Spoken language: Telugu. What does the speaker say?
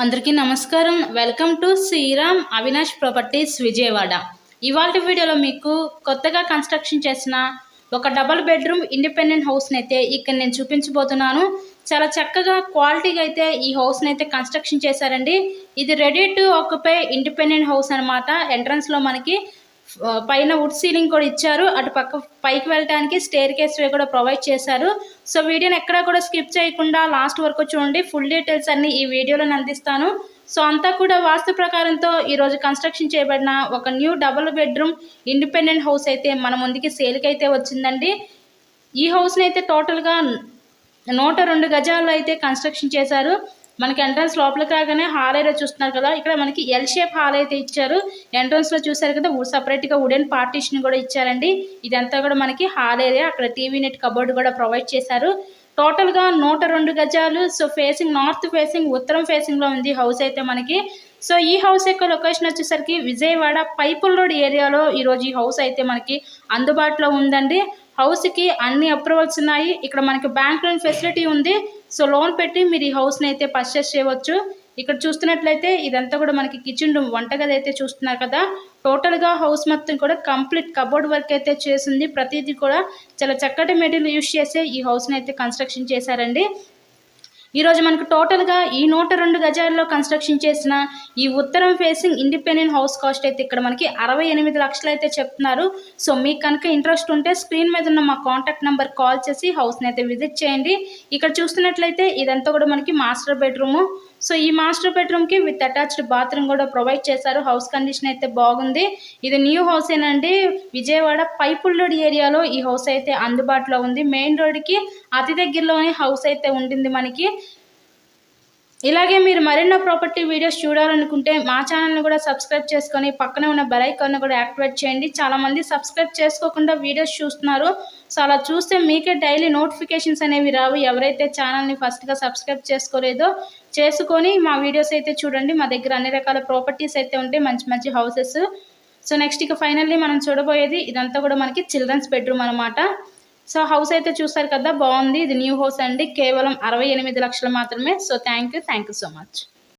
అందరికీ నమస్కారం. Welcome to Sriram Avinash properties Vijayawada. ఇవాల్టి వీడియోలో మీకు కొత్తగా కన్స్ట్రక్షన్ చేసిన ఒక డబుల్ బెడ్రూమ్ ఇండిపెండెంట్ హౌస్ని అయితే ఇక్కడ నేను చూపించబోతున్నాను. చాలా చక్కగా క్వాలిటీగా అయితే ఈ హౌస్ని అయితే కన్స్ట్రక్షన్ చేశారండి. ఇది ready to occupy independent house అనమాట. ఎంట్రన్స్లో మనకి పైన వుడ్ సీలింగ్ కూడా ఇచ్చారు. అటు పక్క పైకి వెళ్ళడానికి స్టేర్ కేస్ వే కూడా ప్రొవైడ్ చేశారు. సో వీడియోని ఎక్కడా కూడా స్కిప్ చేయకుండా లాస్ట్ వరకు చూడండి. ఫుల్ డీటెయిల్స్ అన్ని ఈ వీడియోలో అందిస్తాను. సో అంతా కూడా వాస్తు ప్రకారంతో ఈరోజు కన్స్ట్రక్షన్ చేయబడిన ఒక new double bedroom independent house అయితే మన ముందుకి సేల్కి అయితే వచ్చిందండి. ఈ హౌస్ని అయితే టోటల్గా 102 గజాల్లో అయితే కన్స్ట్రక్షన్ చేశారు. మనకి ఎంట్రన్స్ లోపలికి రాగానే హాల్ ఏరియా చూస్తున్నారు కదా, ఇక్కడ మనకి ఎల్ షేప్ హాల్ అయితే ఇచ్చారు. ఎంట్రన్స్లో చూసారు కదా, సపరేట్గా వుడెన్ పార్టీషన్ కూడా ఇచ్చారండి. ఇదంతా కూడా మనకి హాల్ ఏరియా. అక్కడ టీవీ నెట్ కబోర్డ్ కూడా ప్రొవైడ్ చేశారు. టోటల్గా 102 గజాలు. సో ఫేసింగ్ నార్త్ ఫేసింగ్, ఉత్తరం ఫేసింగ్లో ఉంది హౌస్ అయితే మనకి. సో ఈ హౌస్ యొక్క లొకేషన్ వచ్చేసరికి విజయవాడ పైపుల్ రోడ్ ఏరియాలో ఈరోజు ఈ హౌస్ అయితే మనకి అందుబాటులో ఉందండి. హౌస్కి అన్ని అప్రూవల్స్ ఉన్నాయి. ఇక్కడ మనకి బ్యాంక్ లోన్ ఫెసిలిటీ ఉంది. సో లోన్ పెట్టి మీరు ఈ హౌస్ని అయితే పర్చేస్ చేయవచ్చు. ఇక్కడ చూస్తున్నట్లయితే ఇదంతా కూడా మనకి కిచెన్ రూమ్, వంటగది అయితే చూస్తున్నారు కదా. టోటల్గా హౌస్ మొత్తం కూడా కంప్లీట్ కబోర్డ్ వర్క్ అయితే చేసింది. ప్రతిదీ కూడా చాలా చక్కటి మెటీరియల్ యూజ్ చేసే ఈ హౌస్ని అయితే కన్స్ట్రక్షన్ చేశారండి. ఈరోజు మనకు టోటల్గా ఈ 102 గజాల్లో కన్స్ట్రక్షన్ చేసిన ఈ ఉత్తరం ఫేసింగ్ ఇండిపెండెంట్ హౌస్ కాస్ట్ అయితే ఇక్కడ మనకి 68 లక్షలు అయితే చెప్తున్నారు. సో మీకు కనుక ఇంట్రెస్ట్ ఉంటే స్క్రీన్ మీద ఉన్న మా కాంటాక్ట్ నెంబర్ కాల్ చేసి హౌస్ని అయితే విజిట్ చేయండి. ఇక్కడ చూస్తున్నట్లయితే ఇదంతా కూడా మనకి మాస్టర్ బెడ్రూము. సో ఈ మాస్టర్ బెడ్రూమ్కి విత్ అటాచ్డ్ బాత్రూమ్ కూడా ప్రొవైడ్ చేశారు. హౌస్ కండిషన్ అయితే బాగుంది. ఇది న్యూ హౌస్ ఏనండి. విజయవాడ పైపుల్ రోడ్ ఏరియాలో ఈ హౌస్ అయితే అందుబాటులో ఉంది. మెయిన్ రోడ్కి అతి దగ్గరలోనే హౌస్ అయితే ఉంటుంది మనకి. ఇలాగే మీరు మరిన్న ప్రాపర్టీ వీడియోస్ చూడాలనుకుంటే మా ఛానల్ని కూడా సబ్స్క్రైబ్ చేసుకొని పక్కనే ఉన్న బెల్ ఐకాన్ని కూడా యాక్టివేట్ చేయండి. చాలామంది సబ్స్క్రైబ్ చేసుకోకుండా వీడియోస్ చూస్తున్నారు. సో అలా చూస్తే మీకే డైలీ నోటిఫికేషన్స్ అనేవి రావు. ఎవరైతే ఛానల్ని ఫస్ట్గా సబ్స్క్రైబ్ చేసుకోలేదో చేసుకొని మా వీడియోస్ అయితే చూడండి. మా దగ్గర అన్ని రకాల ప్రాపర్టీస్ అయితే ఉంటాయి, మంచి మంచి హౌసెస్. సో నెక్స్ట్ ఇక ఫైనల్లీ మనం చూడబోయేది ఇదంతా కూడా మనకి చిల్డ్రన్స్ బెడ్రూమ్ అనమాట. సో హౌస్ అయితే చూస్తారు కదా, బాగుంది. ఇది న్యూ హౌస్ అండి. కేవలం 68 లక్షలు మాత్రమే. So thank you so much.